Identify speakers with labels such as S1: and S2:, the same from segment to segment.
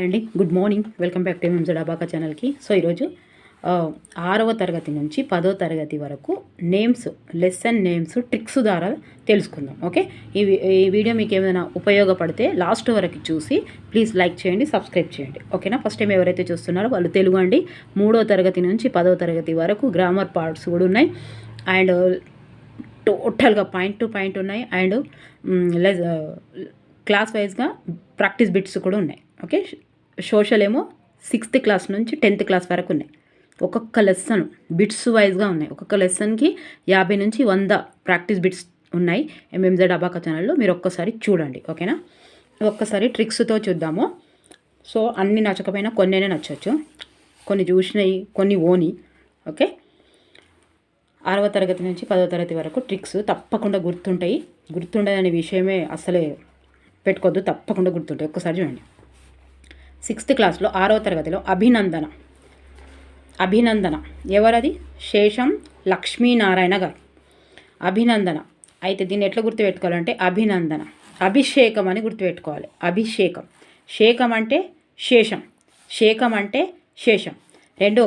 S1: Hi అండి, good morning. Welcome back to ఎంఎంజెడ్ abaca ఛానల్కి. So ఈరోజు 6వ తరగతి నుంచి 10వ తరగతి వరకు లెసన్ నేమ్స్ ట్రిక్స్ ద్వారా తెలుసుకుందాం. ఓకే, ఈ వీడియో మీకు ఏమైనా ఉపయోగపడితే లాస్ట్ వరకు చూసి ప్లీజ్ లైక్ చేయండి, సబ్స్క్రైబ్ చేయండి. ఓకేనా? ఫస్ట్ టైం ఎవరైతే చూస్తున్నారో వాళ్ళు తెలుగు అండి. 3వ తరగతి నుంచి 10వ తరగతి వరకు గ్రామర్ పార్ట్స్ కూడా ఉన్నాయి. అండ్ టోటల్గా పాయింట్ టు పాయింట్ ఉన్నాయి. అండ్ క్లాస్ వైజ్గా ప్రాక్టీస్ బిట్స్ కూడా ఉన్నాయి. ఓకే, సోషల్ ఏమో 6th క్లాస్ నుంచి 10th క్లాస్ వరకు ఉన్నాయి. ఒక్కొక్క లెసన్ బిట్స్ వైజ్గా ఉన్నాయి. ఒక్కొక్క లెసన్కి 50 నుంచి 100 ప్రాక్టీస్ బిట్స్ ఉన్నాయి ఎంఎంజెడ్ అబాకా ఛానల్లో. మీరు ఒక్కసారి చూడండి. ఓకేనా? ఒక్కసారి ట్రిక్స్తో చూద్దాము. సో అన్నీ నచ్చకపోయినా కొన్నే నచ్చవచ్చు, కొన్ని చూసినాయి, కొన్ని ఓని. ఓకే, 6వ తరగతి నుంచి 10వ తరగతి వరకు ట్రిక్స్ తప్పకుండా గుర్తుంటాయి. గుర్తుండదనే విషయమే అసలే పెట్టుకోవద్దు, తప్పకుండా గుర్తుంటాయి. ఒక్కసారి చూడండి. 6th క్లాస్లో 6వ తరగతిలో అభినందన ఎవరది? శేషం లక్ష్మీనారాయణ గారు. అభినందన అయితే దీన్ని ఎట్లా గుర్తుపెట్టుకోవాలంటే అభినందన అభిషేకం అని గుర్తుపెట్టుకోవాలి. అభిషేకం, శేకం అంటే శేషం, శేకం అంటే శేషం, రెండు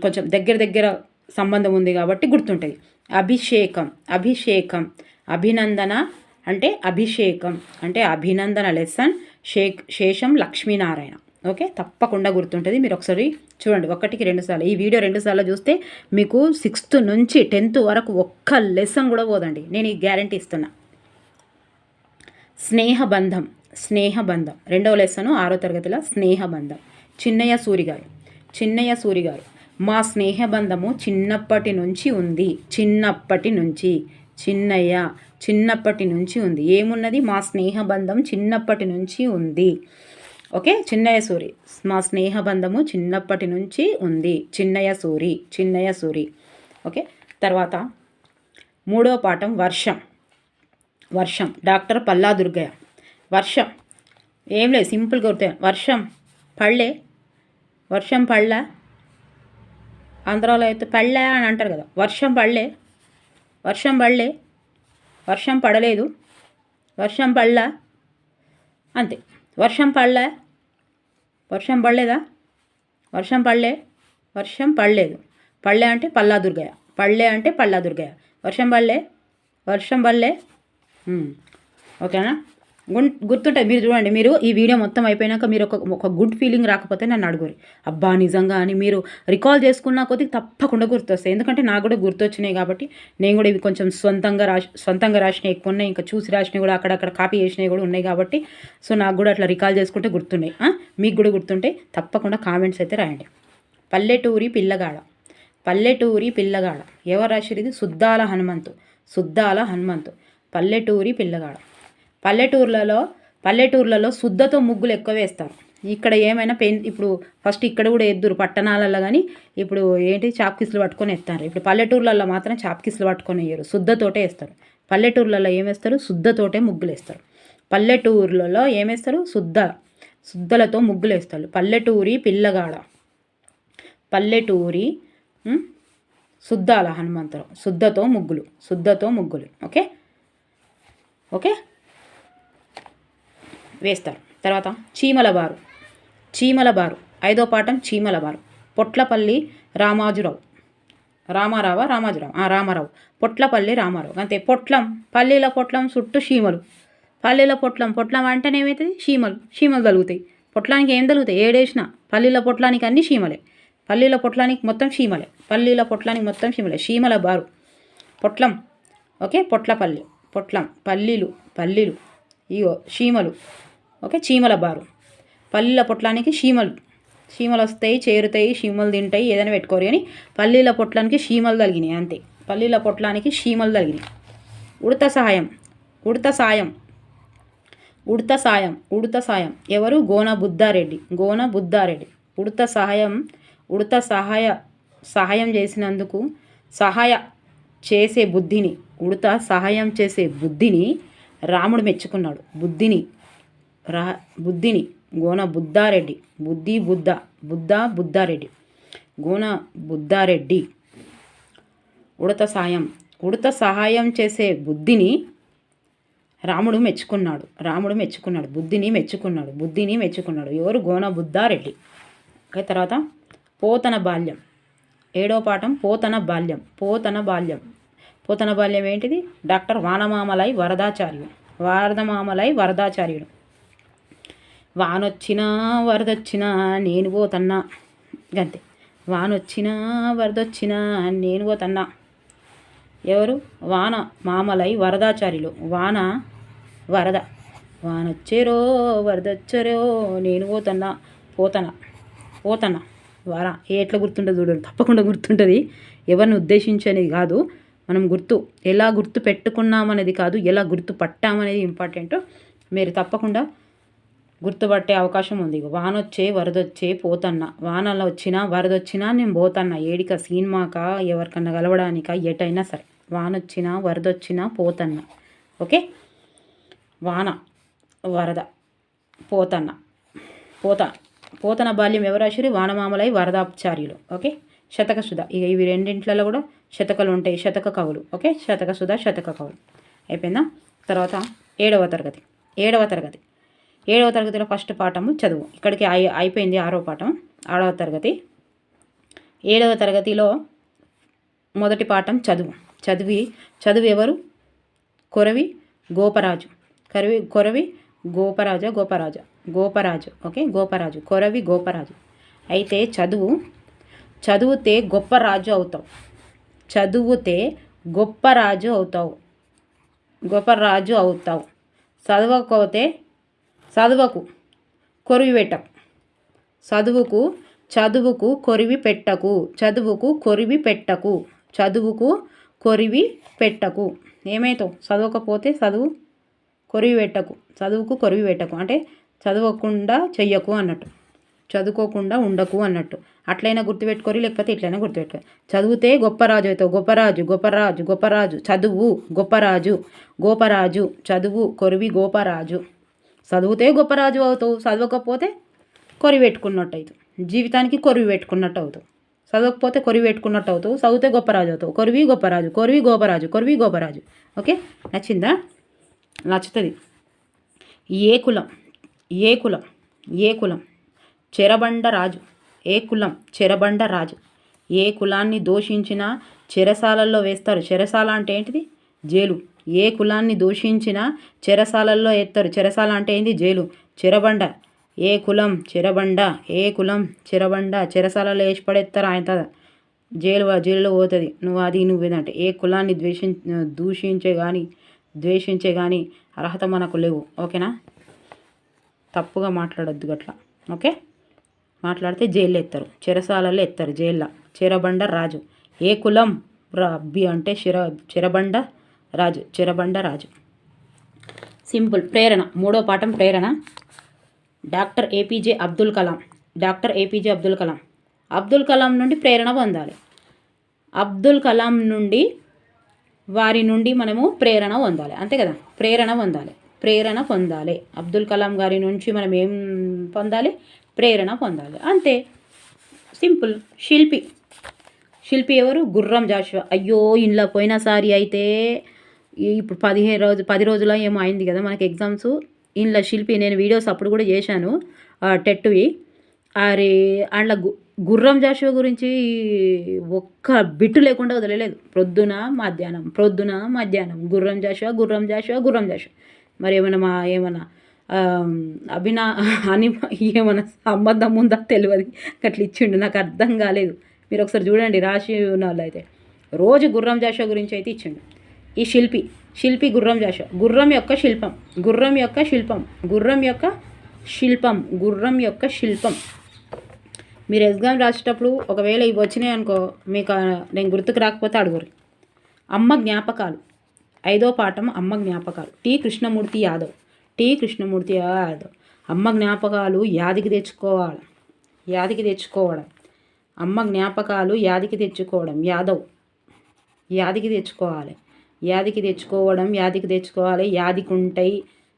S1: కొంచెం దగ్గర సంబంధం ఉంది కాబట్టి గుర్తుంటుంది. అభిషేకం అభినందన అంటే అభిషేకం అంటే అభినందన లెసన్ శేషం లక్ష్మీనారాయణ. ఓకే, తప్పకుండా గుర్తుంటుంది. మీరు ఒకసారి చూడండి, 1కి 2 సార్లు. ఈ వీడియో 2 సార్లు చూస్తే మీకు 6th నుంచి 10th వరకు ఒక్క లెసన్ కూడా పోదండి, నేను ఈ గ్యారంటీ ఇస్తున్నా. స్నేహబంధం 2వ లెసను 6వ తరగతిలో స్నేహబంధం. చిన్నయ్య సూరి గారు మా స్నేహబంధము చిన్నప్పటి నుంచి ఉంది. చిన్నప్పటి నుంచి ఉంది. ఏమున్నది? మా స్నేహబంధం చిన్నప్పటి నుంచి ఉంది. ఓకే, చిన్నయ్య సూరి, మా స్నేహబంధము చిన్నప్పటి నుంచి ఉంది. చిన్నయ్య సూరి. ఓకే, తర్వాత 3వ పాఠం వర్షం డాక్టర్ పల్లా దుర్గయ్య. వర్షం ఏం లేదు, సింపుల్గా గుర్తు. వర్షం పళ్ళ ఆంధ్రాలో అయితే పళ్ళే అని అంటారు కదా. వర్షం పడలేదు, వర్షం పళ్ళ అంతే. వర్షం పడలేదా? వర్షం పడలేదు. పళ్ళే అంటే పల్లా దుర్గయ్య. వర్షం పళ్ళే. ఓకేనా? గుర్తుంటుంది. మీరు చూడండి, మీరు ఈ వీడియో మొత్తం అయిపోయినాక మీరు ఒక గుడ్ ఫీలింగ్ రాకపోతే నన్ను అడుగురి. అబ్బా నిజంగా అని మీరు రికాల్ చేసుకున్న కొద్దిగా తప్పకుండా గుర్తొస్తాయి. ఎందుకంటే నాకు కూడా గుర్తొచ్చినాయి కాబట్టి నేను కూడా ఇవి కొంచెం సొంతంగా రాసినవి ఎక్కువ ఉన్నాయి, ఇంకా చూసి రాసినవి కూడా అక్కడక్కడ కాపీ చేసినవి కూడా ఉన్నాయి కాబట్టి సో నాకు కూడా అట్లా రికాల్ చేసుకుంటే గుర్తున్నాయి. మీకు కూడా గుర్తుంటే తప్పకుండా కామెంట్స్ అయితే రాయండి. పల్లెటూరి పిల్లగాడ ఎవరు రాసిరు? ఇది సుద్దాల హనుమంతు. పల్లెటూరి పిల్లగాడ. పల్లెటూర్లలో శుద్ధతో ముగ్గులు ఎక్కువ వేస్తారు. ఇక్కడ ఏమైనా ఇప్పుడు ఫస్ట్ ఇక్కడ కూడా ఎద్దురు పట్టణాలలో, కానీ ఇప్పుడు ఏంటి చాప్కిస్లు పట్టుకొని వేస్తారు. ఇప్పుడు పల్లెటూర్లలో మాత్రం చాప్కిస్లు పట్టుకొని వేయరు, శుద్ధతోటే వేస్తారు. పల్లెటూర్లలో ఏమేస్తారు? శుద్ధతోటే ముగ్గులు వేస్తారు. పల్లెటూర్లలో ఏమేస్తారు? శుద్ధలతో ముగ్గులు వేస్తారు. పల్లెటూరి పిల్లగాడ, పల్లెటూరి సుద్దాల హనుమంతరావు. శుద్ధతో ముగ్గులు. ఓకే వేస్తారు. తర్వాత చీమలబారు 5వ పాఠం చీమలబారు. పొట్లపల్లి రామారావు. పొట్లపల్లి రామారావు అంతే. పల్లీల పొట్లం చుట్టూ చీమలు. పొట్లం అంటేనే ఏమవుతుంది? చీమలు తగులుతాయి. పొట్లానికి ఏం తగులుతాయి? ఏడేసిన పల్లీల పొట్లానికి అన్ని చీమలే. పల్లీల పొట్లానికి మొత్తం చీమలే. చీమల బారు పొట్లం. ఓకే, పొట్లం పల్లీలు ఇగో చీమలు. ఓకే, చీమల బారు. పల్లీల పొట్లానికి చీమలు వస్తాయి, చేరుతాయి, చీమలు తింటాయి, ఏదైనా పెట్టుకోరు. కానీ పల్లీల పొట్లానికి చీమలు తగిలినాయి అంతే. పల్లీల పొట్లానికి చీమలు తగిలినాయి. ఉడత సాయం ఎవరు? గోన బుద్ధారెడ్డి. ఉడత సహాయం చేసినందుకు ఉడత సహాయం చేసే బుద్ధిని రాముడు మెచ్చుకున్నాడు. బుద్ధిని గోన బుద్ధారెడ్డి. బుద్ధారెడ్డి. గోన బుద్ధారెడ్డి. ఉడత సహాయం చేసే బుద్ధిని రాముడు మెచ్చుకున్నాడు బుద్ధిని మెచ్చుకున్నాడు ఎవరు? గోన బుద్ధారెడ్డి. తర్వాత పోతన బాల్యం. 7వ పాఠం పోతన బాల్యం ఏంటిది? డాక్టర్ వానమామలై వరదాచార్యుడు. వానొచ్చినా వరదొచ్చినా నేను పోతన్నా, గంతే. వానొచ్చినా వరదొచ్చినా నేను పోతన్నా. ఎవరు? వాన మామలై వరదాచార్యులు. వరద. వానొచ్చేరో వరదొచ్చేరో నేను పోతన్నా వార. ఎట్లా గుర్తుంటుంది చూడండి, తప్పకుండా గుర్తుంటుంది. ఎవరిని ఉద్దేశించనేది కాదు, మనం ఎలా గుర్తు పెట్టుకున్నామనేది కాదు, ఎలా గుర్తు పట్టామనేది ఇంపార్టెంట్. మీరు తప్పకుండా గుర్తుపట్టే అవకాశం ఉంది. వానొచ్చే వరదొచ్చే పోతన్నా, వానలో వచ్చినా వరదొచ్చినా నేను పోతన్నా. ఏడిక సినిమాక ఎవరికన్నా కలవడానిక ఎటైనా సరే, వానొచ్చినా వరదొచ్చినా పోతన్నా. ఓకే, వాన వరద పోతన బాల్యం ఎవరు రాశారు? వానమామలై వరదాచార్యులు. ఓకే, శతకసుధ. ఇక ఇవి రెండింట్లలో కూడా శతకలు ఉంటాయి, శతక కవులు. ఓకే, శతకసుధ, శతక కవులు అయిపోయిందా? తర్వాత 7వ తరగతిలో ఫస్ట్ పాఠము చదువు. ఇక్కడికి అయిపోయింది 6వ పాఠం. 6వ తరగతి. 7వ తరగతిలో మొదటి పాఠం చదువు ఎవరు? కొరవి గోపరాజు. ఓకే, కొరవి గోపరాజు. అయితే చదివితే గొప్ప రాజు అవుతావు. చదవకపోతే చదువుకు కొరివి పెట్టకు. ఏమైతావు? చదవకపోతే చదువుకు కొరివి పెట్టకు అంటే చదవకుండా చెయ్యకు అన్నట్టు, చదువుకోకుండా ఉండకు అన్నట్టు. అట్లయినా గుర్తుపెట్టుకోరు, లేకపోతే ఇట్లయినా గుర్తుపెట్టుకోరు. చదివితే గొప్పరాజు అవుతావు. గొప్పరాజు చదువు గోపరాజు చదువు కొరివి గోపరాజు. చదివితే గొప్పరాజు అవుతావు, చదవకపోతే కొరివి పెట్టుకున్నట్టు అవుతావు, జీవితానికి కొరివి పెట్టుకున్నట్టు అవుతావు. చదవకపోతే కొరివి పెట్టుకున్నట్టు అవుతావు, చదివితే గొప్పరాజు అవుతావు. కొరివి గోపరాజు. ఓకే, నచ్చిందా? నచ్చుతుంది. ఏ కులం చెరబండ రాజు. ఏ కులాన్ని దూషించినా చెరసాలల్లో వేస్తారు. చెరసాల అంటే ఏంటిది? జైలు. ఏ కులాన్ని దూషించినా చెరసాలల్లో ఎత్తారు. చెరసాల అంటే ఏంది? జైలు. చెరబండ. ఏ కులం చెరబండ చెరసాలలో వేసి పడేస్తారు. ఆయన జైలులో పోతుంది. నువ్వేదంటే ఏ కులాన్ని ద్వేషించే కానీ అర్హత మనకు లేవు. ఓకేనా? తప్పుగా మాట్లాడొద్దు గట్లా. ఓకే, మాట్లాడితే జైల్లో ఎత్తారు, చెరసాలలో ఎత్తారు, జైల్లో. చెరబండ రాజు. ఏ కులం అంటే చెరబండ రాజు. సింపుల్. ప్రేరణ. 3వ పాఠం ప్రేరణ. Doctor APJ Abdul Kalam. అబ్దుల్ కలాం నుండి ప్రేరణ పొందాలి. వారి నుండి మనము ప్రేరణ పొందాలి, అంతే కదా? ప్రేరణ పొందాలి. అబ్దుల్ కలాం గారి నుంచి మనం ఏం పొందాలి? ప్రేరణ పొందాలి, అంతే. సింపుల్. శిల్పి ఎవరు? గుర్రం జాషువా. అయ్యో, ఇంట్లో పోయినసారి అయితే ఇప్పుడు 10 రోజుల ఏమో అయింది కదా మనకి ఎగ్జామ్స్. ఇంట్లో శిల్పి నేను వీడియోస్ అప్పుడు కూడా చేశాను, టెట్వి. అరే అందులో గుర్రం జాషువా గురించి ఒక్క బిట్టు లేకుండా వదలలేదు. ప్రొద్దున మధ్యాహ్నం గుర్రం జాషువా. మరి ఏమన్నా ఏమన్నా సంబంధం ఉందా తెలియదు, అట్లా ఇచ్చిండు, నాకు అర్థం కాలేదు. మీరు ఒకసారి చూడండి, రాసి ఉన్న వాళ్ళు అయితే. రోజు గుర్రం జాషువా గురించి అయితే ఇచ్చిండు. ఈ శిల్పి గుర్రం జాషువా. గుర్రం యొక్క శిల్పం. మీరు ఎగ్జామ్ రాసేటప్పుడు ఒకవేళ ఇవి వచ్చినాయి అనుకో, మీకు నేను గుర్తుకు రాకపోతే అడుగురు. అమ్మ జ్ఞాపకాలు. 5వ పాఠం అమ్మ జ్ఞాపకాలు. టి కృష్ణమూర్తి యాదవ్. అమ్మ జ్ఞాపకాలు యాదికి తెచ్చుకోవడం. అమ్మ జ్ఞాపకాలు యాదికి తెచ్చుకోవడం. యాదికి తెచ్చుకోవాలి. యాదికుంటాయి.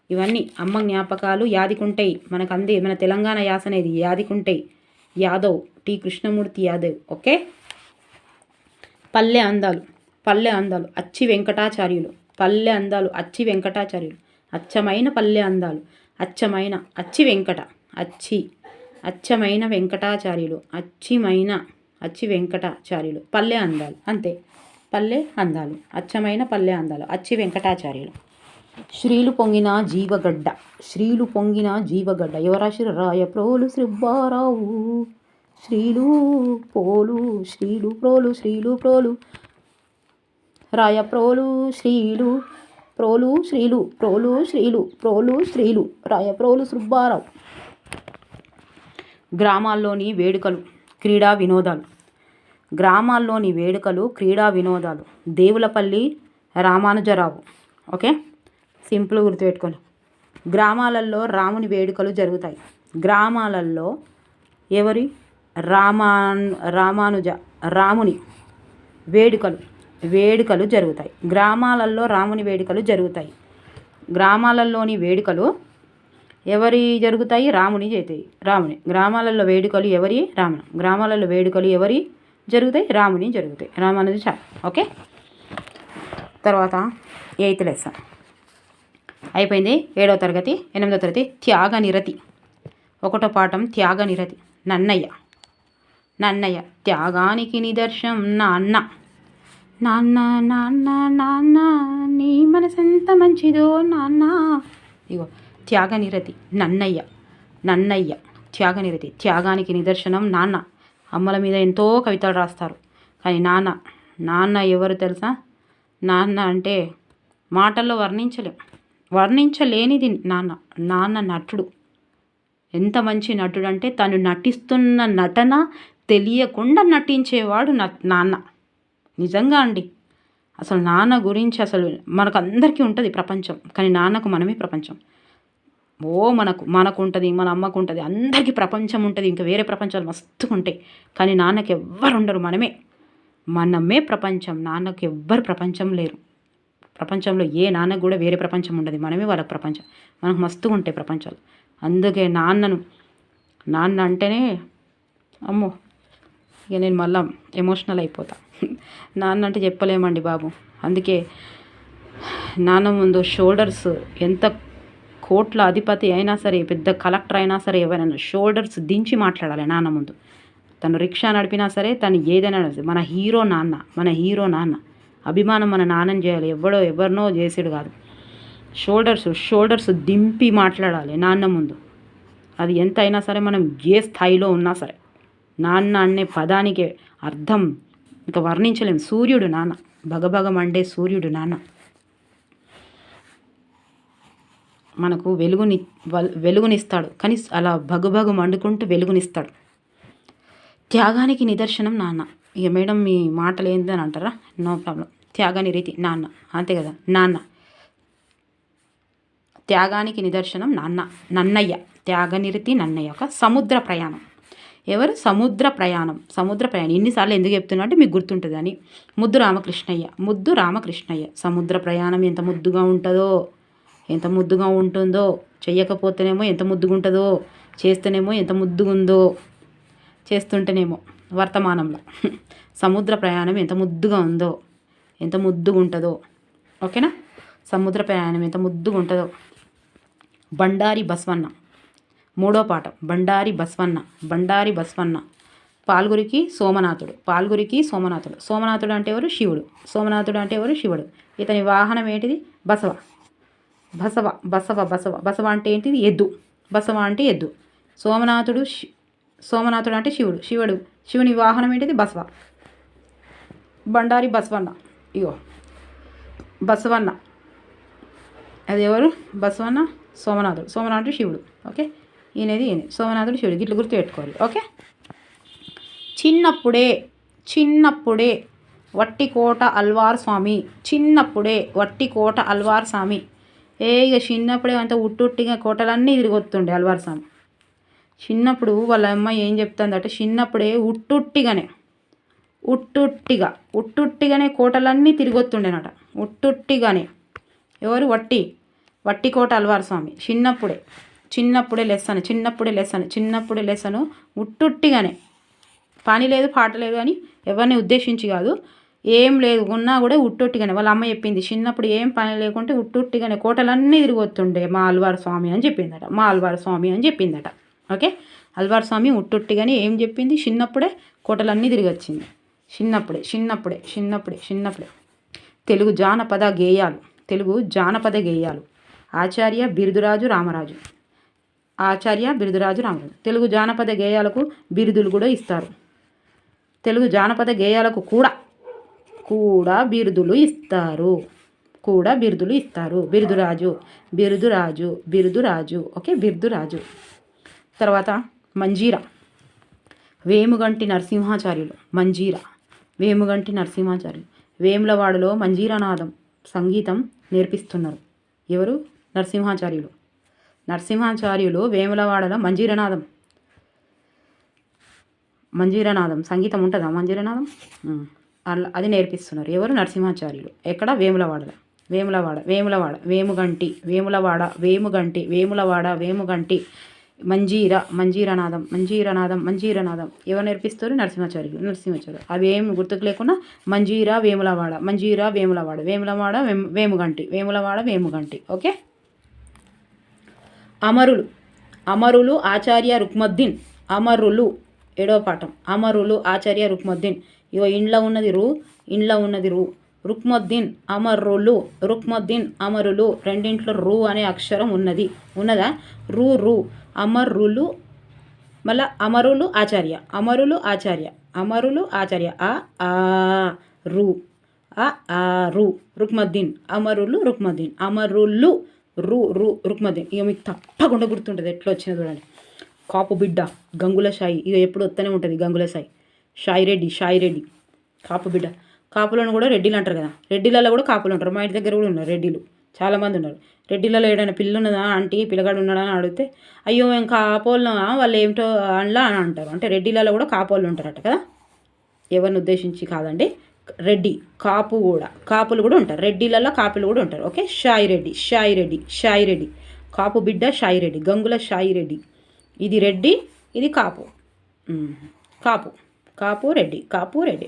S1: ఇవన్నీ అమ్మ జ్ఞాపకాలు యాదికుంటాయి. మన తెలంగాణ యాస అనేది యాదికుంటాయి. యాదవ్, టి కృష్ణమూర్తి యాదవ్. ఓకే. పల్లె అందాలు. అచ్చి వెంకటాచార్యులు. అచ్చమైన పల్లె అందాలు. అచ్చమైన అచ్చి వెంకట అచ్చి అచ్చమైన వెంకటాచార్యులు అచ్చి వెంకటాచార్యులు పల్లె అందాలు. అంతే, పల్లె అందాలు, అచ్చమైన పల్లె అందాలు, అచ్చి వెంకటాచార్యులు. శ్రీలు పొంగిన జీవగడ్డ ఎవరు రాసిరు? రాయప్రోలు శ్రీబ్బారావు. శ్రీలు ప్రోలు రాయప్రోలు శ్రీలు రాయప్రోలు సుబ్బారావు. గ్రామాల్లోని వేడుకలు క్రీడా వినోదాలు. దేవులపల్లి రామానుజరావు. ఓకే, సింపుల్ గుర్తుపెట్టుకొని. గ్రామాలలో రాముని వేడుకలు జరుగుతాయి. గ్రామాలలో ఎవరి? రాముని వేడుకలు జరుగుతాయి. గ్రామాలలో రాముని వేడుకలు జరుగుతాయి. గ్రామాలలోని వేడుకలు ఎవరి జరుగుతాయి? రాముని. గ్రామాలలో వేడుకలు ఎవరి? రాముని. గ్రామాలలో వేడుకలు ఎవరి జరుగుతాయి? రాముని జరుగుతాయి. రామానుజ చాలు. ఓకే, తర్వాత 8th లెసన్ అయిపోయింది. 7వ తరగతి. 8వ తరగతి త్యాగనిరతి. 1వ పాఠం త్యాగనిరతి. నన్నయ్య త్యాగానికి నిదర్శనం నాన్న. నాన్న నీ మనసెంత మంచిదో నాన్న. ఇగో త్యాగనిరతి. నన్నయ్య త్యాగనిరతి. త్యాగానికి నిదర్శనం నాన్న. అమ్మల మీద ఎంతో కవితలు రాస్తారు, కానీ నాన్న ఎవరు తెలుసా? నాన్న అంటే మాటల్లో వర్ణించలేనిది నాన్న నటుడు. ఎంత మంచి నటుడు అంటే తను నటిస్తున్న నటన తెలియకుండా నటించేవాడు నాన్న. నిజంగా అండి, అసలు నాన్న గురించి అసలు మనకు అందరికీ ఉంటుంది ప్రపంచం, కానీ నాన్నకు మనమే ప్రపంచం. మనకు ఉంటుంది, మన అమ్మకు ఉంటుంది, అందరికీ ప్రపంచం ఉంటుంది, ఇంకా వేరే ప్రపంచాలు మస్తు ఉంటాయి, కానీ నాన్నకి ఎవ్వరు ఉండరు. మనమే ప్రపంచం. నాన్నకు ఎవ్వరు ప్రపంచం లేరు. ప్రపంచంలో ఏ నాన్నకు కూడా వేరే ప్రపంచం ఉండదు, మనమే వాళ్ళకి ప్రపంచం. మనకు మస్తుగా ఉంటాయి ప్రపంచాలు. అందుకే నాన్న అంటేనే అమ్మో, ఇక నేను మళ్ళా ఎమోషనల్ అయిపోతా. నాన్న అంటే చెప్పలేమండి బాబు. అందుకే నాన్న ముందు షోల్డర్స్, ఎంత కోట్ల అధిపతి అయినా సరే, పెద్ద కలెక్టర్ అయినా సరే, ఎవరైనా షోల్డర్స్ దించి మాట్లాడాలి నాన్న ముందు. తను రిక్షా నడిపినా సరే, తను ఏదైనా మన హీరో నాన్న. అభిమానం మన నాన్నని చేయాలి, ఎవరినో చేసాడు కాదు. షోల్డర్స్ దింపి మాట్లాడాలి నాన్న ముందు. అది ఎంత అయినా సరే, మనం ఏ స్థాయిలో ఉన్నా సరే, నాన్న అనే పదానికి అర్థం ఇంకా వర్ణించలేము. సూర్యుడు నాన్న, భగభగ మండే సూర్యుడు నాన్న. మనకు వెలుగునిస్తాడు, కానీ అలా భగభగ మండుకుంటూ వెలుగునిస్తాడు. త్యాగానికి నిదర్శనం నాన్న. ఇక మేడం మీ మాటలు ఏందని అంటారా? No problem. త్యాగనిరతి నాన్న, అంతే కదా. త్యాగానికి నిదర్శనం నన్నయ్య. త్యాగనిరతి నన్నయ్య. ఒక సముద్ర ప్రయాణం. ఎవరు? సముద్ర ప్రయాణం. ఎన్నిసార్లు ఎందుకు చెప్తున్నా అంటే మీకు గుర్తుంటుందని. ముద్దు రామకృష్ణయ్య. సముద్ర ప్రయాణం ఎంత ముద్దుగా ఉంటుందో, చెయ్యకపోతేనేమో ఎంత ముద్దుగా ఉంటుందో, చేస్తేనేమో ఎంత ముద్దుగుందో, చేస్తుంటేనేమో వర్తమానంలో సముద్ర ప్రయాణం ఎంత ముద్దుగా ఉందో, ఎంత ముద్దుగా ఉంటుందో. ఓకేనా? సముద్ర ప్రయాణం ఎంత ముద్దుగా ఉంటుందో. బండారి బస్వన్న. 3వ పాఠం బండారి బస్వన్న. పాల్గురికి సోమనాథుడు. సోమనాథుడు అంటే ఎవరు? శివుడు. ఇతని వాహనం ఏంటిది? బసవ అంటే ఏంటిది? ఎద్దు. సోమనాథుడు అంటే శివుడు. శివుని వాహనం ఏంటిది? బసవ. బండారి బస్వన్న. ఇగో బసవన్న అది ఎవరు? బసవన్న సోమనాథుడు శివుడు. ఓకే, ఈయన సోమనాథుడు శివుడు. గిట్ల గుర్తుపెట్టుకోవాలి. ఓకే. చిన్నప్పుడే వట్టికోట అల్వార్ స్వామి. ఇక చిన్నప్పుడే అంత ఉట్టుట్టిగా కోటలన్నీ తిరిగొస్తుండే అల్వార్ స్వామి. చిన్నప్పుడు వాళ్ళ అమ్మ ఏం చెప్తుందంటే, చిన్నప్పుడే ఉట్టుట్టిగానే కోటలన్నీ తిరిగొస్తుండేనట. ఉట్టుట్టిగానే. ఎవరు? వట్టికోట అల్వార్ స్వామి. చిన్నప్పుడే లెసను ఉట్టుట్టిగానే. పని లేదు పాట లేదు అని ఎవరిని ఉద్దేశించి కాదు, ఏం లేదు ఉన్నా కూడా ఉట్టొట్టిగానే వాళ్ళ అమ్మ చెప్పింది చిన్నప్పుడు ఏం పని లేకుంటే ఉట్టుట్టిగానే కోటలన్నీ తిరిగొస్తుండే మా అల్వార్ స్వామి అని చెప్పిందట మా అల్వార్ స్వామి అని చెప్పిందట ఓకే అల్వార్ స్వామి ఉట్టుట్టిగానే ఏం చెప్పింది చిన్నప్పుడే కోటలన్నీ తిరిగి వచ్చింది చిన్నప్పుడే తెలుగు జానపద గేయాలు ఆచార్య బిరుదురాజు రామరాజు తెలుగు జానపద గేయాలకు బిరుదులు కూడా ఇస్తారు తెలుగు జానపద గేయాలకు కూడా బిరుదులు ఇస్తారు బిరుదురాజు ఓకే బిరుదురాజు. తర్వాత మంజీరా వేముగంటి నరసింహాచార్యులు వేములవాడలో మంజీరానాదం సంగీతం నేర్పిస్తున్నారు. ఎవరు? నరసింహాచార్యులు వేములవాడలో మంజీరానాదం సంగీతం ఉంటుందా? మంజీరానాదం అది నేర్పిస్తున్నారు. ఎవరు? నరసింహాచార్యులు. ఎక్కడ? వేములవాడ వేముగంటి మంజీరానాదం ఎవరు నేర్పిస్తారు? నరసింహాచార్యులు. అవి ఏమి గుర్తుకు లేకుండా వేములవాడ వేముగంటి ఓకే. అమరులు ఆచార్య రుక్మద్దీన్ ఏడవ పాఠం అమరులు ఆచార్య రుక్మద్దీన్. ఇగో ఇండ్ల ఉన్నది రు రుక్మద్దీన్ అమరులు రెండింట్లో రు అనే అక్షరం ఉన్నదా? రు అమరులు మళ్ళా అమరులు ఆచార్య రు రుక్మద్దీన్ అమరులు రుక్మద్దీన్. ఇక మీకు తప్పకుండా గుర్తుంటుంది ఎట్లా వచ్చినా చూడండి. కాపు బిడ్డ గంగుల సాయి ఇక ఎప్పుడు వస్తూనే ఉంటుంది. గంగుల సాయి షాయిరెడ్డి కాపు బిడ్డ. కాపులను కూడా రెడ్డిలు అంటారు కదా, రెడ్డిలలో కూడా కాపులు ఉంటారు. మా ఇంటి దగ్గర కూడా ఉన్నారు రెడ్డిలు, చాలామంది ఉన్నారు. రెడ్డిలలో ఏదైనా పిల్ల ఉన్నదా ఆంటీ పిల్లగాడు ఉన్నాడా అని అడిగితే అయ్యో ఏం కాపోళ్ళు వాళ్ళు ఏమిటో అనలా అని అంటారు. అంటే రెడ్డిలలో కూడా కాపోళ్ళు ఉంటారట కదా, ఎవరిని ఉద్దేశించి కాదండి. రెడ్డి కాపులు కూడా ఉంటారు. రెడ్డిలలో కాపులు కూడా ఉంటారు. ఓకే. షాయిరెడ్డి కాపు బిడ్డ షాయిరెడ్డి గంగుల షాయిరెడ్డి. ఇది రెడ్డి ఇది కాపు రెడ్డి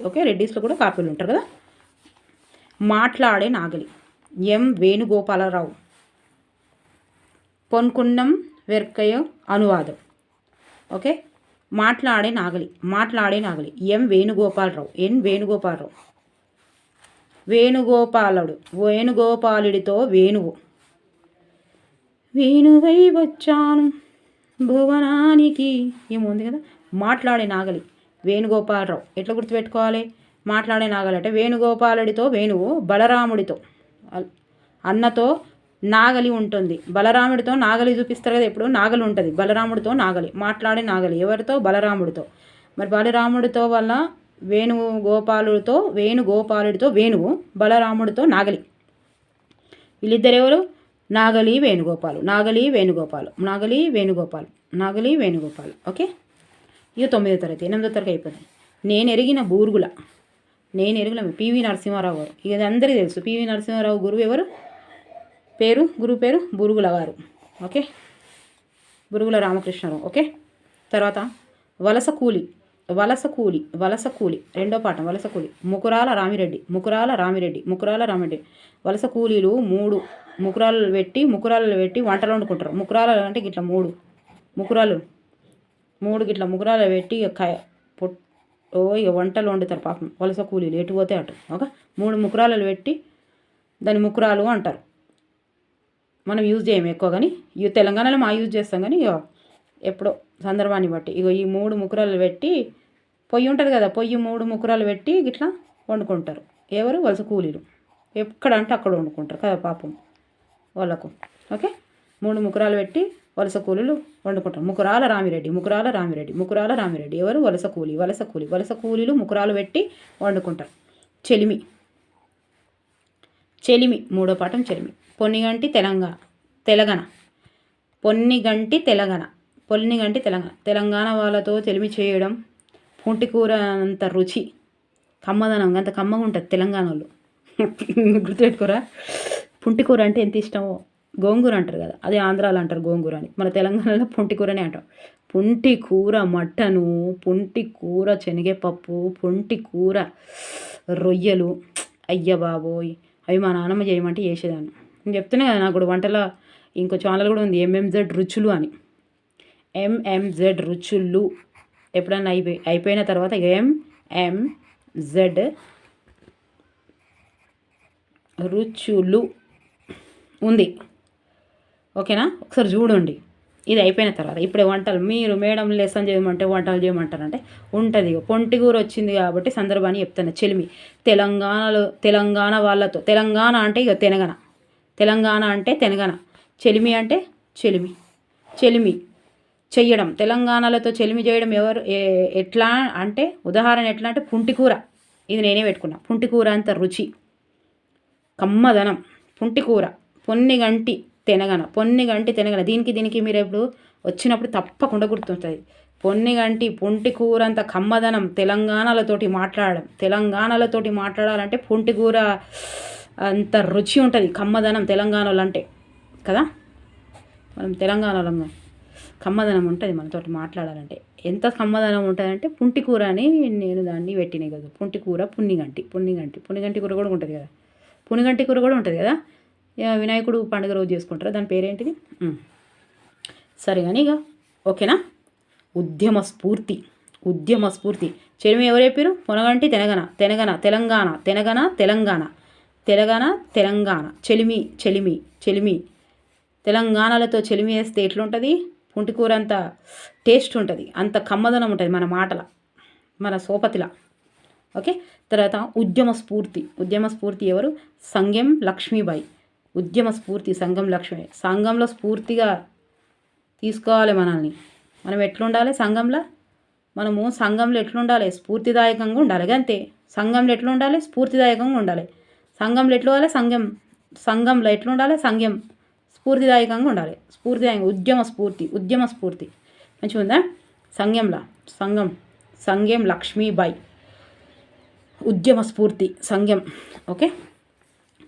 S1: ఓకే. రెడ్డిస్లో కూడా కాపులు ఉంటారు కదా. మాట్లాడే నాగలి ఎం వేణుగోపాలరావు పొన్కున్నం వెర్కయ్య అనువాదం ఓకే. మాట్లాడే నాగలి ఎం వేణుగోపాలరావు వేణుగోపాలుడితో వేణువై వచ్చాను భువనానికి ఏముంది కదా. మాట్లాడే నాగలి వేణుగోపాలరావు. ఎట్లా గుర్తుపెట్టుకోవాలి? మాట్లాడే నాగలి అంటే వేణుగోపాలుడితో బలరాముడితో అన్నతో నాగలి ఉంటుంది. బలరాముడితో నాగలి చూపిస్తారు కదా, ఎప్పుడు నాగలి ఉంటుంది. బలరాముడితో నాగలి. మాట్లాడే నాగలి ఎవరితో? బలరాముడితో. మరి బలరాముడితో వల్ల వేణుగోపాలుడితో బలరాముడితో నాగలి. వీళ్ళిద్దరెవరు? నాగలి వేణుగోపాలు ఓకే. ఇక 9వ తరగతి 8వ తరగతి అయిపోతుంది. నేను ఎరిగిన పివి నరసింహారావు గారు. ఇక అందరికీ తెలుసు పివి నరసింహారావు గురువు ఎవరు? గురువు పేరు బురుగుల గారు ఓకే. బురుగుల రామకృష్ణరావు ఓకే. తర్వాత వలస కూలి రెండో పాఠం వలస కూలి. ముకురాల రామిరెడ్డి. వలస కూలీలు 3 ముకురాలు పెట్టి వంటలు వండుకుంటారు. ముకురాలు అంటే గిట్లా 3 గిట్ల ముకురాలు పెట్టి ఇక వంటలు వండుతారు పాపం వలస కూలీలు. ఎటు పోతే అటు ఓకే. 3 ముకురాలు పెట్టి దాన్ని ముకురాలు అంటారు. మనం యూజ్ చేయము ఎక్కువ, కానీ ఇక తెలంగాణలో యూజ్ చేస్తాం, కానీ ఇక ఎప్పుడో సందర్భాన్ని బట్టి ఇక ఈ 3 ముకురాలు పెట్టి పొయ్యి ఉంటుంది కదా, 3 ముకురాలు పెట్టి ఇట్లా వండుకుంటారు. ఎవరు? వలస కూలీలు. ఎక్కడ అంటే అక్కడ వండుకుంటారు కదా పాపం వాళ్ళకు ఓకే. 3 ముకురాలు పెట్టి వలస కూలీలు వండుకుంటారు. ముకురాల రామిరెడ్డి ఎవరు? వలస కూలీలు ముకురాలు పెట్టి వండుకుంటారు. చెలిమి 3వ పాఠం చెలిమి. పొన్నిగంటి తెలంగాణ వాళ్ళతో చెలిమి చేయడం. పుంటికూర అంత రుచి కమ్మదనం అంత కమ్మగా ఉంటుంది తెలంగాణ వాళ్ళు. గుర్తుపెట్టుకోరా? పుంటికూర అంటే ఎంత ఇష్టమో. గోంగూర అంటారు కదా, అదే ఆంధ్రాలో అంటారు గోంగూర అని, మన తెలంగాణలో పుంటికూరనే అంటాం. పుంటి కూర మటను, పుంటి కూర శనగపప్పు, పుంటి కూర రొయ్యలు. అయ్య బాబోయ్, అవి మా నాన్నమ్మ చేయమంటే చేసేదాన్ని. నేను చెప్తున్నా కదా, నాకు కూడా వంటల ఇంకో ఛానల్ కూడా ఉంది, ఎంఎంజెడ్ రుచులు అని. ఎంఎంజెడ్ రుచులు ఎప్పుడన్నా అయిపోయిన తర్వాత ఎంఎంజెడ్ రుచులు ఉంది, ఓకేనా? ఒకసారి చూడండి. ఇది అయిపోయిన తర్వాత ఇప్పుడే వంటలు, మీరు మేడం లెసన్ చేయమంటే వంటలు చేయమంటారంటే ఉంటుంది. పొంటిగూర వచ్చింది కాబట్టి సందర్భాన్ని చెప్తాను. చెలిమి తెలంగాణలో, తెలంగాణ వాళ్ళతో, తెలంగాణ అంటే ఇక తెలంగాణ అంటే తెలంగాణ, చెలిమి అంటే చెలిమి చెయ్యడం, తెలంగాణలతో చెలిమి చేయడం ఎవరు ఎట్లా అంటే, ఉదాహరణ ఎట్లా అంటే పుంటికూర. ఇది నేనే పెట్టుకున్నా. పుంటికూర అంత రుచి, కమ్మదనం. పుంటికూర, పొన్నిగంటి తెనగన. దీనికి మీరు ఎప్పుడు వచ్చినప్పుడు తప్పకుండా గుర్తుంటుంది. పుంటికూర అంత కమ్మదనం. తెలంగాణలతోటి మాట్లాడాలంటే పుంటికూర అంత రుచి ఉంటుంది, కమ్మదనం తెలంగాణలో అంటే కదా. మనం తెలంగాణలో కమ్మదనం ఉంటుంది మనతోటి మాట్లాడాలంటే. ఎంత కమ్మదనం ఉంటుందంటే పుంటికూర అని నేను దాన్ని పెట్టినాయి కదా. పుంటికూర, పున్నిగంటి కూర కూడా ఉంటుంది కదా. పునిగంటి కూర కూడా ఉంటుంది కదా. వినాయకుడు పండుగ రోజు చేసుకుంటారు, దాని పేరేంటిది? సరే కానీ ఇక ఓకేనా. ఉద్యమ స్ఫూర్తి. చెలిమి ఎవరు చెప్పారు? పొనగంటి తెలంగాణ. చెలిమి తెలంగాణలతో చెలిమి వేస్తే ఎట్లుంటుంది? పుంటికూర అంత టేస్ట్ ఉంటుంది, అంత కమ్మదనం ఉంటుంది మన మాటల, మన సోపతిల. ఓకే. తర్వాత ఉద్యమ స్ఫూర్తి ఎవరు? సంగెం లక్ష్మీబాయి. సంఘం లక్ష్మి. సంఘంలో స్ఫూర్తిగా తీసుకోవాలి మనల్ని. మనం ఎట్లుండాలి సంఘంలో? ఎట్లుండాలి? స్ఫూర్తిదాయకంగా ఉండాలి. అంతే. సంఘంలో ఎట్లుండాలి? స్ఫూర్తిదాయకంగా ఉండాలి. సంఘంలో ఎట్లుండాలి? సంఘంలో ఎట్లుండాలి? స్ఫూర్తిదాయకంగా ఉండాలి. ఉద్యమ స్ఫూర్తి మంచిగా ఉందా? సంఘం లక్ష్మీబాయి, ఉద్యమ స్ఫూర్తి, సంఘం. ఓకే.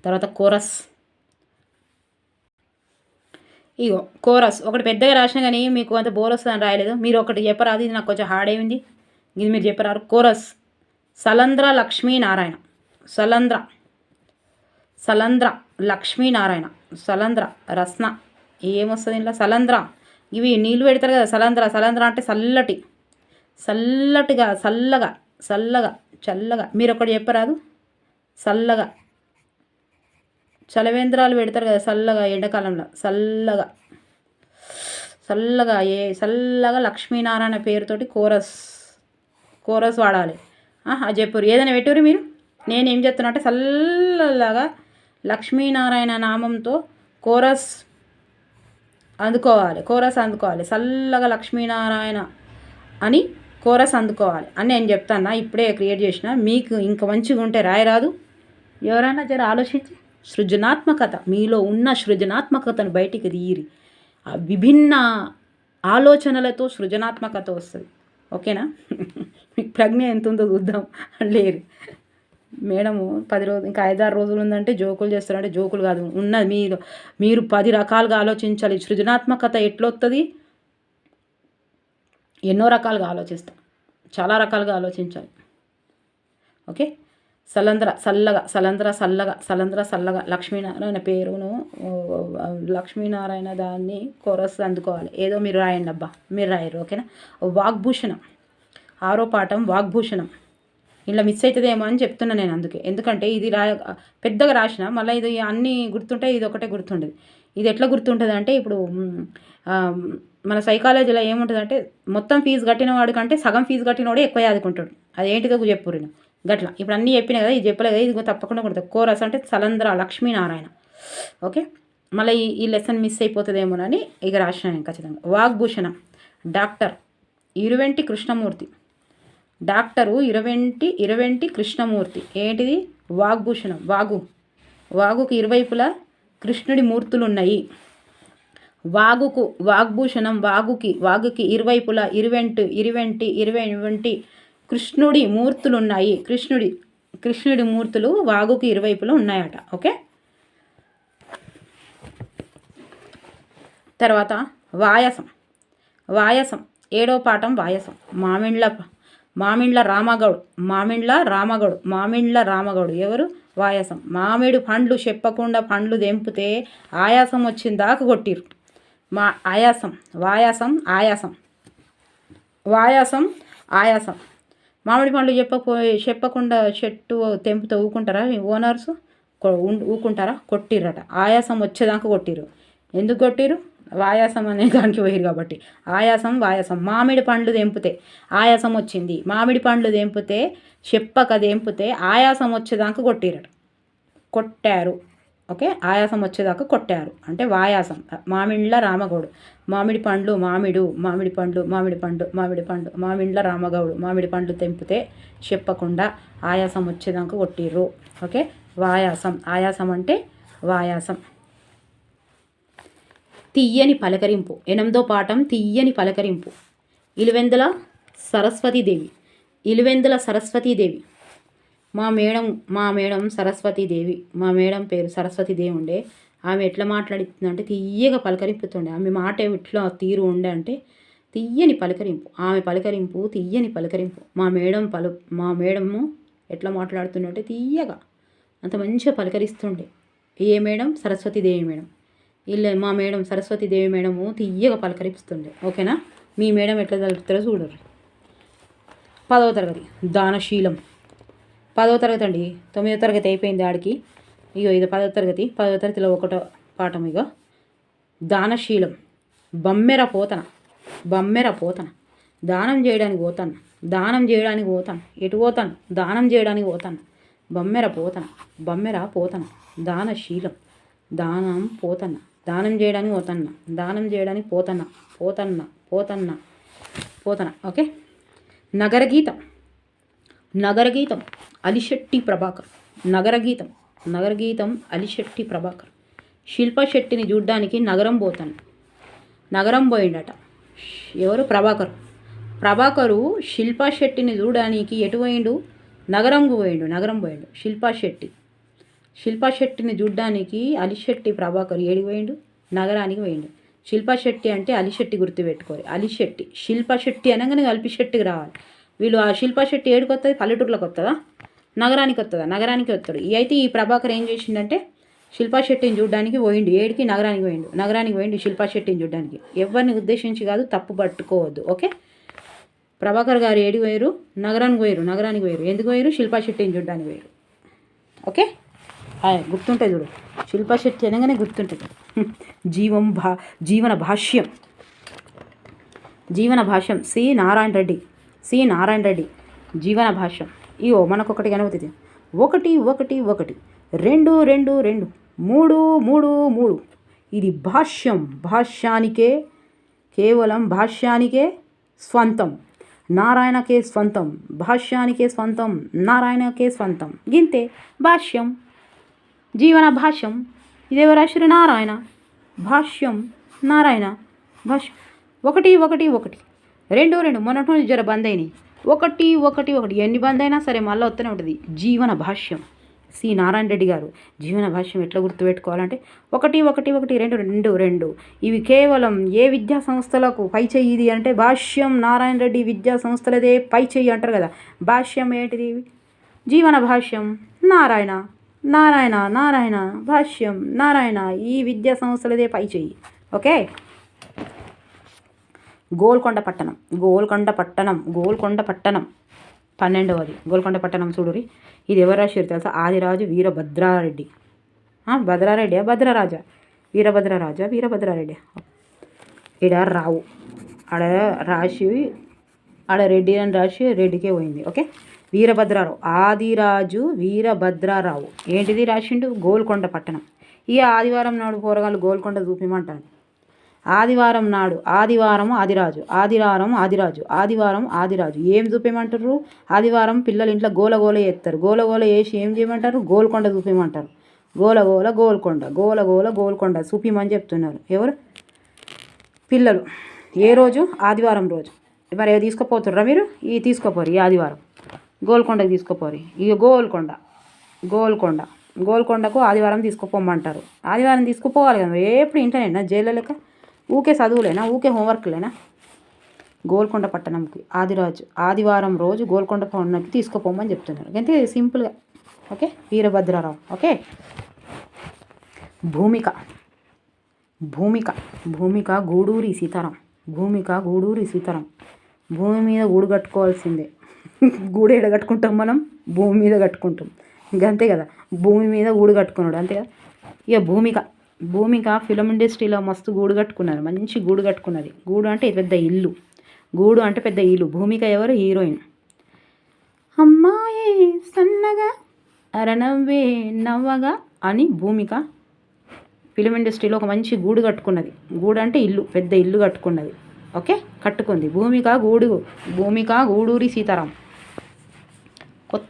S1: తర్వాత కోరస్. ఒకటి పెద్దగా రాసిన కానీ మీకు అంత బోర్ వస్తుందని రాయలేదు. మీరు ఒకటి చెప్పరాదు, ఇది నాకు కొంచెం హార్డ్ అయింది, ఇది మీరు చెప్పరారు. కోరస్. సలంద్ర లక్ష్మీనారాయణ. సలంద్ర లక్ష్మీనారాయణ. సలంద్ర రస్న ఏమొస్తుంది ఇంట్లో? సలంద్ర. ఇవి నీళ్ళు పెడతారు కదా, సలంద్ర అంటే చల్లగా. మీరు ఒకటి చెప్పరాదు? చలవేంద్రాలు పెడతారు కదా చల్లగా, ఎండాకాలంలో చల్లగా లక్ష్మీనారాయణ పేరుతోటి కోరస్ వాడాలి. అది చెప్పారు. ఏదైనా పెట్టారు మీరు. నేనేం చెప్తున్నా అంటే చల్లగా లక్ష్మీనారాయణ నామంతో కోరస్ అందుకోవాలి. చల్లగా లక్ష్మీనారాయణ అని కోరస్ అందుకోవాలి అని నేను చెప్తాను. ఇప్పుడే క్రియేట్ చేసిన. మీకు ఇంకా మంచిగా ఉంటే రాయరాదు. ఎవరైనా జర ఆలోచించి సృజనాత్మకత, మీలో ఉన్న సృజనాత్మకతను బయటికి తీయరి. విభిన్న ఆలోచనలతో సృజనాత్మకత వస్తుంది. ఓకేనా? మీకు ప్రజ్ఞ ఎంత ఉందో చూద్దాం. లేరు మేడము 10 రోజులు, ఇంకా 5-6 రోజులు ఉందంటే జోకులు చేస్తారంటే జోకులు కాదు, ఉన్నది మీరు 10 రకాలుగా ఆలోచించాలి. సృజనాత్మకత ఎట్లొస్తుంది? ఎన్నో రకాలుగా ఆలోచిస్తాం, చాలా రకాలుగా ఆలోచించాలి. ఓకే. చల్లగా లక్ష్మీనారాయణ పేరును, లక్ష్మీనారాయణ దాన్ని కోరస్ అందుకోవాలి. ఏదో మీరు రాయండి అబ్బా, మీరు రాయరు. ఓకేనా. వాగ్భూషణం. 6వ పాఠం వాగ్భూషణం. ఇలా మిస్ అవుతుందేమో అని చెప్తున్నా నేను. ఎందుకంటే ఇది పెద్దగా రాసిన, మళ్ళీ ఇది అన్నీ గుర్తుంటాయి, ఇది ఒకటే గుర్తుండదు. ఇది ఎట్లా గుర్తుంటుంది అంటే, ఇప్పుడు మన సైకాలజీలో ఏముంటుంది అంటే, మొత్తం ఫీజు కట్టిన వాడికంటే సగం ఫీజు కట్టినవాడే ఎక్కువ యాదుకుంటాడు. అదేంటిదో చెప్పురు గట్లా. ఇప్పుడు అన్నీ చెప్పినా కదా, ఇది చెప్పలేదు కదా, ఇది తప్పకుండా కొడుతుంది. కోరస్ అంటే సలంద్ర లక్ష్మీనారాయణ. ఓకే. మళ్ళీ ఈ లెసన్ మిస్ అయిపోతుందేమోనని ఇక రాసిన నేను ఖచ్చితంగా. వాగ్భూషణం. డాక్టర్ ఇరువెంటి కృష్ణమూర్తి. డాక్టరు ఇరువెంటి కృష్ణమూర్తి. ఏంటిది? వాగ్భూషణం. వాగుకి ఇరువైపులా కృష్ణుడి మూర్తులు ఉన్నాయి. వాగ్భూషణం. వాగుకి ఇరువైపులా ఇరువెంటి కృష్ణుడి మూర్తులు ఉన్నాయి. కృష్ణుడి మూర్తులు వాగుకి ఇరువైపులా ఉన్నాయట. ఓకే. తర్వాత వాయసం. ఏడో పాఠం వాయసం. మామిండ్ల రామగౌడు ఎవరు? వాయసం. మామిడి పండ్లు చెప్పకుండా పండ్లు దెంపితే ఆయాసం వచ్చిందాకా కొట్టిరు. ఆయాసం. మామిడి పండ్లు చెప్పకుండా చెట్టు తెంపుతో ఊకుంటారా ఓనర్స్? ఊకుంటారా? కొట్టిర్రట. ఆయాసం వచ్చేదాకా కొట్టిరు. ఎందుకు కొట్టిరు? వాయాసం అనే దానికి పోయిరు కాబట్టి. వాయాసం. మామిడి పండ్లు తెంపితే ఆయాసం వచ్చింది. మామిడి పండ్లు తెంపితే ఆయాసం వచ్చేదాకా కొట్టారు. ఓకే, ఆయాసం వచ్చేదాకా కొట్టారు అంటే వాయాసం. మామిండ్ల రామగౌడు. మామిడి పండ్లు మామిండ్ల రామగౌడు మామిడి పండ్లు తెంపితే చెప్పకుండా ఆయాసం వచ్చేదాకా కొట్టిర్రు. ఓకే, వాయాసం. ఆయాసం అంటే వాయాసం. తీయని పలకరింపు. 8వ పాఠం తీయని పలకరింపు. ఇలువెందుల సరస్వతీదేవి. మా మేడం సరస్వతీదేవి. మా మేడం పేరు సరస్వతీదేవి ఉండే. ఆమె ఎట్లా మాట్లాడుతుందంటే తీయగా పలకరింపుతుండే. ఆమె మాట ఎట్లా తీరు ఉండే అంటే తీయని పలకరింపు. ఆమె పలకరింపు తీయని పలకరింపు. మా మేడము ఎట్లా మాట్లాడుతుండే తీయగా అంత మంచిగా పలకరిస్తుండే. ఏ మేడం? సరస్వతీదేవి మేడం. మా మేడం సరస్వతీదేవి మేడము తీయగా పలకరిస్తుండే. ఓకేనా? మీ మేడం ఎట్లా తలుపుతారో చూడరు. 10వ తరగతి దానశీలం. 10వ తరగతి అండి. 9వ తరగతి అయిపోయింది ఆడికి. ఇది 10వ తరగతి. 10వ తరగతిలో 1వ పాఠం. దానశీలం. బమ్మెర పోతన. దానం చేయడానికి పోతాను. ఎటు పోతాను? దానం చేయడానికి పోతాను. బమ్మెర పోతన. దానశీలం. దానం చేయడానికి పోతన్న. ఓకే. నగరగీతం అలిశెట్టి ప్రభాకర్. శిల్పా శెట్టిని చూడ్డానికి నగరం పోయిండట. ఎవరు? ప్రభాకరు శిల్పా శెట్టిని చూడడానికి ఎటు పోయిండు? నగరం పోయిండు. శిల్పా శెట్టిని చూడ్డానికి అలిశెట్టి ప్రభాకర్ ఏడికి పోయిండు? నగరానికి పోయిండు. శిల్పా శెట్టి అంటే అలిశెట్టి గుర్తుపెట్టుకోవాలి. అలిశెట్టి. శిల్పా శెట్టి అనగానే అలిశెట్టికి రావాలి. వీళ్ళు ఆ శిల్పా శెట్టి ఏడికి వస్తుంది? పల్లెటూరులోకి వస్తుందా? నగరానికి వస్తాడు. అయితే ఈ ప్రభాకర్ ఏం చేసిండంటే శిల్పా శెట్టిని చూడడానికి పోయిండు. ఏడికి? నగరానికి పోయిండు శిల్పా శెట్టిని చూడడానికి. ఎవరిని ఉద్దేశించి కాదు, తప్పు పట్టుకోవద్దు. ఓకే. ప్రభాకర్ గారు ఏడికి పోయారు? నగరానికి పోయారు. ఎందుకు పోయారు? శిల్పా శెట్టిని చూడడానికి పోయారు. ఓకే, గుర్తుంటుంది చూడు. శిల్పా శెట్టి అనగానే గుర్తుంటుంది. జీవన భాష్యం సి నారాయణ రెడ్డి. జీవన భాష్యం. ఇగో మనకొకటి కనబడుతుంది. 1 1 1 2 2 2 3 3 3. ఇది భాష్యానికే స్వంతం. నారాయణకే స్వంతం. భాష్యానికే స్వంతం. నారాయణకే స్వంతం. గింతే భాష్యం. జీవన భాష్యం. ఇదేవో రాశారు? నారాయణ. భాష్యం నారాయణ. భాష్యం 1 1 1 2 2. మొన్నటి నుంచి జర బంద్ అయినాయి. 1 1 1. ఎన్ని బంద్ అయినా సరే మళ్ళీ వస్తూనే ఉంటుంది. జీవన భాష్యం సి నారాయణ రెడ్డి గారు. జీవన భాష్యం ఎట్లా గుర్తుపెట్టుకోవాలంటే 1 1 1 2 2 2. ఇవి కేవలం ఏ విద్యా సంస్థలకు పై చెయ్యి ఇది అంటే భాష్యం నారాయణ రెడ్డి విద్యా సంస్థలదే పై చెయ్యి అంటారు కదా. భాష్యం ఏంటిది? జీవన భాష్యం నారాయణ భాష్యం నారాయణ. ఈ విద్యా సంస్థలదే పై చెయ్యి. ఓకే. గోల్కొండ పట్టణం. 12వది గోల్కొండ పట్టణం చూడురి. ఇది ఎవరు రాశారు తెలుసా? ఆదిరాజు వీరభద్రారెడ్డి. భద్రరాజా వీరభద్రారెడ్డి. ఈడ రావు ఆడ రాసి రెడ్డి అని రాసి రెడ్డికే పోయింది. ఓకే. వీరభద్రారావు. ఆదిరాజు వీరభద్రారావు. ఏంటిది రాసిండు? గోల్కొండ పట్టణం. ఇక ఆదివారం నాడు పోరగాళ్ళు గోల్కొండ చూపిమంటాను. ఆదివారం ఆదిరాజు ఏం చూపించమంటారు? ఆదివారం పిల్లలు ఇంట్లో గోలగోల చేస్తారు. గోలగోల చేసి ఏం చేయమంటారు? గోల్కొండ చూపించమంటారు. గోలగోల చూపిమని చెప్తున్నారు. ఎవరు? పిల్లలు. ఏ రోజు? ఆదివారం రోజు. మరి తీసుకుపోతుర్రా మీరు? ఈ తీసుకోపోరు. ఈ ఆదివారం గోల్కొండకి తీసుకుపోరు. ఇక గోల్కొండకు ఆదివారం తీసుకుపోమంటారు. ఆదివారం తీసుకుపోవాలి కదా. ఎప్పుడు ఇంటనేనా? జైలు లెక్క ఊకే చదువులేనా? ఊకే హోంవర్క్లేనా? గోల్కొండ పట్టణంకి ఆదివారం రోజు గోల్కొండ పట్టణంకి తీసుకుపోమని చెప్తున్నారు. అంతే సింపుల్గా. ఓకే, వీరభద్రరావు. ఓకే, భూమిక గూడూరి సీతారాం. భూమి మీద గూడు కట్టుకోవాల్సిందే. గూడు ఎడ కట్టుకుంటాం మనం? భూమి మీద కట్టుకుంటాం. ఇంకా అంతే కదా, భూమి మీద గూడు కట్టుకున్నాడు అంతే కదా. ఇక భూమిక ఫిలిం ఇండస్ట్రీలో మస్తు గూడు కట్టుకున్నారు, మంచి గూడు కట్టుకున్నది. గూడు అంటే పెద్ద ఇల్లు. భూమిక ఎవరు? హీరోయిన్. అమ్మాయి సన్నగా అరనవ్వే నవ్వగా అని భూమిక ఫిలిం ఇండస్ట్రీలో ఒక మంచి గూడు కట్టుకున్నది. గూడు అంటే ఇల్లు, పెద్ద ఇల్లు కట్టుకున్నది. ఓకే, కట్టుకుంది భూమిక గూడూరి సీతారాం. కొత్త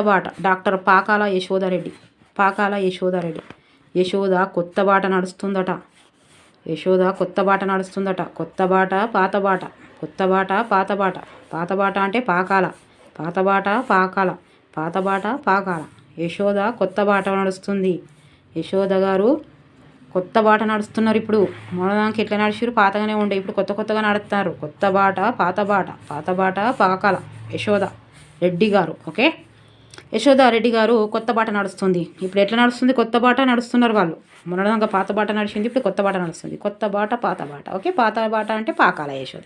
S1: బాట డాక్టర్ పాకాల యశోదారెడ్డి. యశోద కొత్త బాట నడుస్తుందట. కొత్త బాట పాత బాట అంటే పాకాల. యశోద కొత్త బాట నడుస్తుంది. యశోద గారు కొత్త బాట నడుస్తున్నారు. ఇప్పుడు మొదలానికి ఎట్లా నడిచారు? పాతగానే ఉండే, ఇప్పుడు కొత్తగా నడుస్తున్నారు. కొత్త బాట పాత బాట పాకాల యశోద రెడ్డి గారు. ఓకే, యశోద రెడ్డి గారు కొత్త బాట నడుస్తుంది. ఇప్పుడు ఎట్లా నడుస్తుంది? కొత్త బాట నడుస్తున్నారు వాళ్ళు. మొదలాగా పాత బాట నడిచింది, ఇప్పుడు కొత్త బాట నడుస్తుంది. కొత్త బాట పాత బాట. ఓకే, పాత బాట అంటే పాకాల యశోద.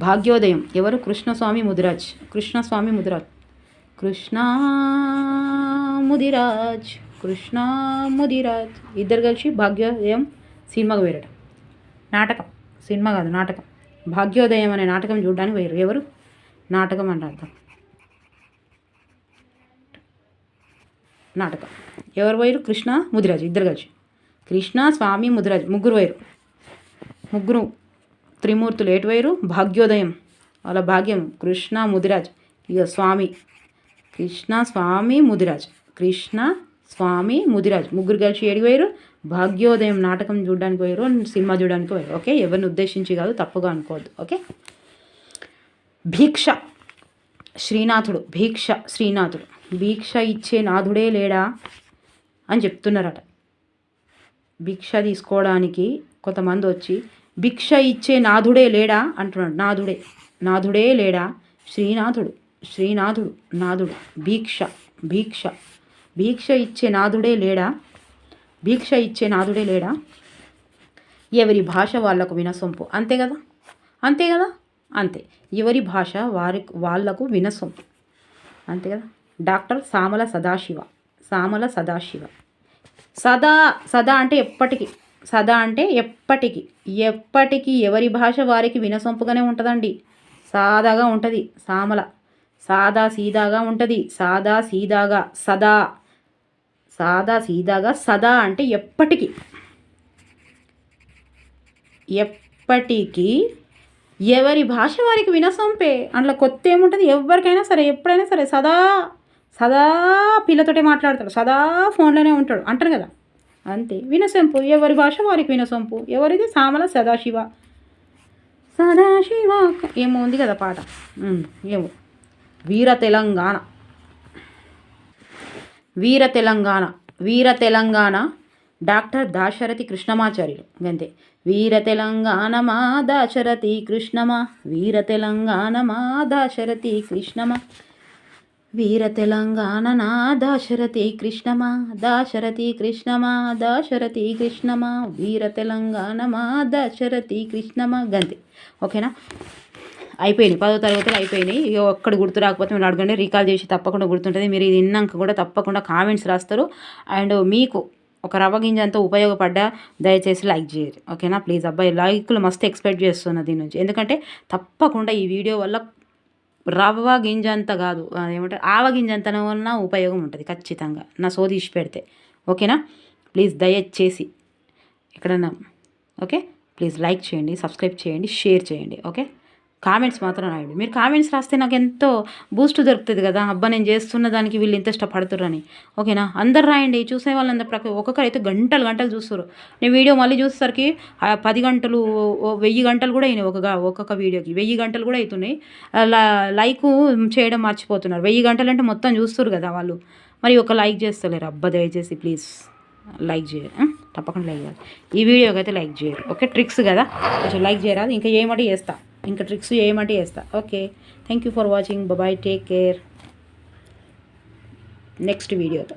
S1: భాగ్యోదయం ఎవరు? కృష్ణస్వామి ముదిరాజ్ ఇద్దరు కలిసి భాగ్యోదయం సినిమాకు వేరట. సినిమా కాదు, నాటకం. భాగ్యోదయం అనే నాటకం చూడడానికి వేరు. ఎవరు? నాటకం అని అర్థం. నాటకం ఎవరు పోయారు? కృష్ణ ముదిరాజ్ ఇద్దరు కలిసి. కృష్ణ, స్వామి, ముదిరాజ్ ముగ్గురు త్రిమూర్తులు ఎటు పోయారు? భాగ్యోదయం వాళ్ళ భాగ్యం. కృష్ణ, ముదిరాజ్. ఇక స్వామి. కృష్ణ, స్వామి, ముదిరాజ్ ముగ్గురు కలిసి ఏడికి పోయారు? భాగ్యోదయం నాటకం చూడడానికి పోయారు, సినిమా చూడడానికి పోయారు. ఓకే, ఎవరిని ఉద్దేశించి కాదు, తప్పుగా అనుకోవద్దు. ఓకే, భిక్ష శ్రీనాథుడు. భిక్ష ఇచ్చే నాథుడే లేడా అని చెప్తున్నారట. భిక్ష తీసుకోవడానికి కొంతమంది వచ్చి భిక్ష ఇచ్చే నాథుడే లేడా అంటున్నాడు. నాథుడే లేడా? శ్రీనాథుడు. భిక్ష ఇచ్చే నాథుడే లేడా? ఎవరి భాష వాళ్ళకు వినసొంపు. అంతే కదా. ఎవరి భాష వాళ్లకు వినసొంపు. అంతే కదా. డాక్టర్ సామల సదాశివ. సదా అంటే ఎప్పటికీ ఎవరి భాష వారికి వినసొంపుగానే ఉంటుందండి. సాదాగా ఉంటుంది. సాదా సీదాగా ఉంటుంది. సదా అంటే ఎప్పటికీ ఎవరి భాష వారికి వినసొంపే. అందులో కొత్త ఏముంటుంది? ఎవరికైనా సరే, ఎప్పుడైనా సరే సదా పిల్లతోటే మాట్లాడతాడు, సదా ఫోన్లోనే ఉంటాడు అంటారు కదా. అంతే, వినసొంపు. ఎవరి భాష వారికి వినసొంపు. ఎవరిది? సామల సదాశివ. ఏమో ఉంది కదా పాట. ఏమో వీర తెలంగాణ డాక్టర్ దాశరథి కృష్ణమాచార్యులు. అంతే. వీర తెలంగాణ మా దాశరథి కృష్ణమా. వీర తెలంగాణ నా దాశరథి కృష్ణమా. వీర తెలంగాణ మా దాశరథి కృష్ణమా. గంతే. ఓకేనా, అయిపోయినాయి. 10వ తరగతులు అయిపోయినాయి. ఇక ఒక్కడు గుర్తు రాకపోతే మీరు అడగండి, రీకాల్ చేసి తప్పకుండా గుర్తుంటుంది. మీరు ఇది విన్నాక కూడా తప్పకుండా కామెంట్స్ రాస్తారు. అండ్ మీకు ఒక రవ్వ గింజ అంతా ఉపయోగపడ్డా దయచేసి లైక్ చేయరు. ఓకేనా, ప్లీజ్. అబ్బాయి లైక్లు మస్తు ఎక్స్పెక్ట్ చేస్తున్నా దీని నుంచి. ఎందుకంటే తప్పకుండా ఈ వీడియో వల్ల రవ్వ గింజ అంత కాదు, ఏమంటారు, ఆవగింజ అంత వలన ఉపయోగం ఉంటుంది ఖచ్చితంగా, నా సోదీసి పెడితే. ఓకేనా, ప్లీజ్ దయచేసి ఎక్కడన్నా ఓకే ప్లీజ్ లైక్ చేయండి, సబ్స్క్రైబ్ చేయండి, షేర్ చేయండి. ఓకే, కామెంట్స్ మాత్రం రాయండి. మీరు కామెంట్స్ రాస్తే నాకు ఎంతో బూస్ట్ దొరుకుతుంది కదా. అబ్బా, నేను చేస్తున్న దానికి వీళ్ళు ఎంత ఇష్టపడుతుర్రని. ఓకేనా, అందరు రాయండి. చూసే వాళ్ళందరూ ఒక్కొక్కరు అయితే గంటలు చూస్తారు. నేను వీడియో మళ్ళీ చూసేసరికి 10 గంటలు 1000 గంటలు కూడా అయినాయి. ఒక్కొక్క వీడియోకి 1000 గంటలు కూడా అవుతున్నాయి. లైక్ చేయడం మర్చిపోతున్నారు. 1000 గంటలు అంటే మొత్తం చూస్తారు కదా వాళ్ళు, మరి ఒక లైక్ చేస్తలేరు. అబ్బా, దయచేసి ప్లీజ్ లైక్ చేయండి. తప్పకుండా లైక్ చేయాలి. ఈ వీడియోకి అయితే లైక్ చేయరు. ఓకే, ట్రిక్స్ కదా, కొంచెం లైక్ చేయరాదు. ఇంకా ఏమంటే చేస్తా, ఇంకా ట్రిక్స్ ఏమంటే చేస్తా. Okay, thank you for watching. Bye, take care. Next వీడియోతో